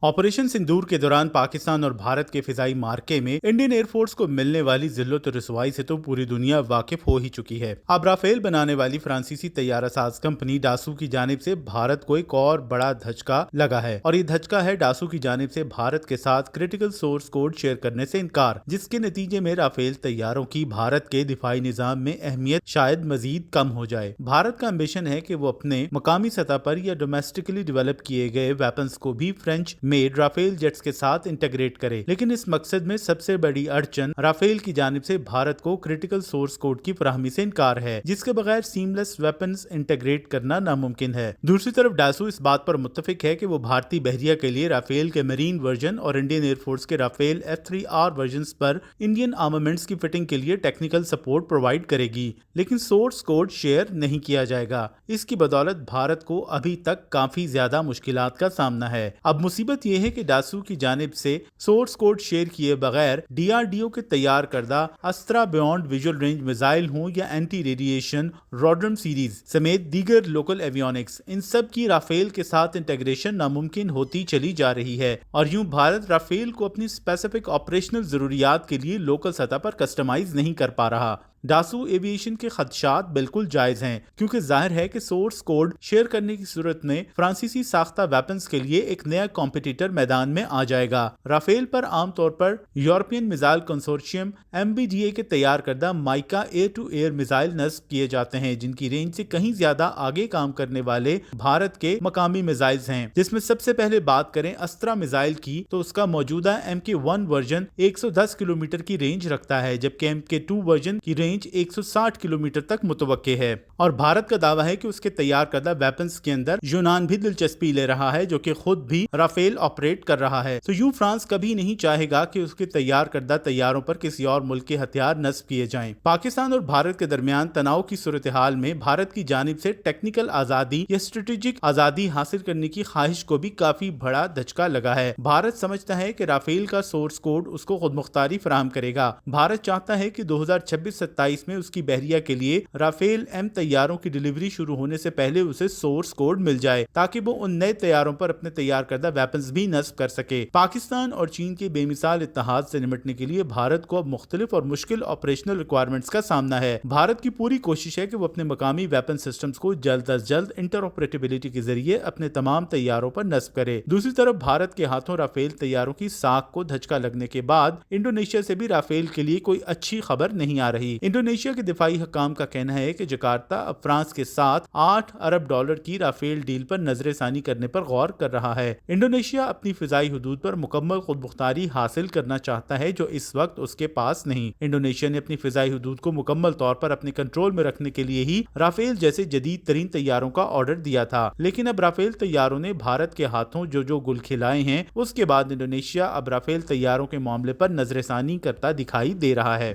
Operation सिंदूर के दौरान पाकिस्तान और भारत के फिजाई मार्के में इंडियन एयरफोर्स को मिलने वाली जिल्लत और रसवाई से तो पूरी दुनिया वाकिफ हो ही चुकी है। अब राफेल बनाने वाली फ्रांसीसी तैयारा साज कंपनी डासू की जानिब से भारत को एक और बड़ा धचका लगा है, और ये धचका है डासू की जानिब से भारत के साथ क्रिटिकल सोर्स कोड शेयर करने से इनकार, जिसके नतीजे में राफेल तैयारों की भारत के दिफाई निजाम में अहमियत शायद मजीद कम हो जाए। भारत का एम्बिशन है कि वो अपने मकामी सतह पर या डोमेस्टिकली डेवलप किए गए वेपन्स को भी फ्रेंच मेड राफेल जेट्स के साथ इंटीग्रेट करे, लेकिन इस मकसद में सबसे बड़ी अड़चन राफेल की जानिब से भारत को क्रिटिकल सोर्स कोड की फराहमी से इनकार है, जिसके बगैर सीमलेस वेपन्स इंटीग्रेट करना नामुमकिन है। दूसरी तरफ डासू इस बात पर मुत्तफिक है कि वो भारतीय बहरिया के लिए राफेल के मरीन वर्जन और इंडियन एयरफोर्स के राफेल F3R वर्जन्स पर इंडियन आर्मामेंट्स की फिटिंग के लिए टेक्निकल सपोर्ट प्रोवाइड करेगी, लेकिन सोर्स कोड शेयर नहीं किया जाएगा। इसकी बदौलत भारत को अभी तक काफी ज्यादा मुश्किलात का सामना है। अब मुसीबत यह है कि डासू की जानिब से सोर्स कोड शेयर किए बगैर DRDO के तैयार करदा अस्त्रा बियॉन्ड विजुअल रेंज मिसाइल हों या एंटी रेडिएशन रॉडरम सीरीज समेत दीगर लोकल एवियोनिक्स, इन सब की राफेल के साथ इंटीग्रेशन नामुमकिन होती चली जा रही है, और यूं भारत राफेल को अपनी स्पेसिफिक ऑपरेशनल जरूरियात के लिए लोकल सतह पर कस्टमाइज नहीं कर पा रहा। डासू एविएशन के खदशात बिल्कुल जायज हैं, क्योंकि जाहिर है कि सोर्स कोड शेयर करने की सूरत में फ्रांसीसी साख्ता वेपन्स के लिए एक नया कॉम्पिटिटर मैदान में आ जाएगा। राफेल पर आमतौर पर यूरोपियन मिसाइल कंसोर्शियम MBDA के तैयार करदा MICA air to air missile नस्ब किए जाते हैं, जिनकी रेंज से कहीं ज्यादा आगे काम करने वाले भारत के मकामी मिसाइल्स हैं। जिसमें सबसे पहले बात करें अस्त्रा मिसाइल की, तो उसका मौजूदा MK1 वर्जन 110 किलोमीटर की रेंज रखता है, जबकि MK2 वर्जन की रेंज 160 किलोमीटर तक मुतवक्के है। और भारत का दावा है कि उसके तैयार करदा वेपन्स के अंदर यूनान भी दिलचस्पी ले रहा है, जो कि खुद भी राफेल ऑपरेट कर रहा है। तो यूं फ्रांस कभी नहीं चाहेगा कि उसके तैयार करदा तैयारों पर किसी और मुल्क के हथियार नस्ब किए जाएं। पाकिस्तान और भारत के दरमियान तनाव की सूरत हाल में भारत की जानिब से टेक्निकल आजादी या स्ट्रेटेजिक आजादी हासिल करने की ख्वाहिश को भी काफी बड़ा धचका लगा है। भारत समझता है कि राफेल का सोर्स कोड उसको खुद मुख्तारी फराहम करेगा। भारत चाहता है कि 2026-27 में उसकी बहरिया के लिए राफेल M तैयारों की डिलीवरी शुरू होने से पहले उसे सोर्स कोड मिल जाए, ताकि वो उन नए तैयारों पर अपने तैयार करदा वेपन्स भी नस्ब कर सके। पाकिस्तान और चीन के बेमिसाल इत्तेहाद से निपटने के लिए भारत को अब मुख्तलिफ और मुश्किल ऑपरेशनल रिक्वायरमेंट्स का सामना है। भारत की पूरी कोशिश है कि वो अपने मकामी वेपन सिस्टम्स को जल्द अज जल्द इंटरऑपरेटिबिलिटी के जरिए अपने तमाम तैयारों पर नस्ब करे। दूसरी तरफ भारत के हाथों राफेल तैयारों की साख को धचका लगने के बाद इंडोनेशिया से भी राफेल के लिए कोई अच्छी खबर नहीं आ रही। इंडोनेशिया के दिफाई हकाम का कहना है कि जकार्ता अब फ्रांस के साथ $8 अरब की राफेल डील पर नजरसानी करने पर गौर कर रहा है। इंडोनेशिया अपनी फिजाई हुदूद पर मुकम्मल खुद मुख्तारी हासिल करना चाहता है, जो इस वक्त उसके पास नहीं। इंडोनेशिया ने अपनी फिजाई हुदूद को मुकम्मल तौर पर अपने कंट्रोल में रखने के लिए ही राफेल जैसे जदीद तरीन तैयारों का ऑर्डर दिया था, लेकिन अब राफेल तैयारों ने भारत के हाथों जो गुल खिलाए हैं, उसके बाद इंडोनेशिया अब राफेल तैयारों के मामले पर नजरसानी करता दिखाई दे रहा है।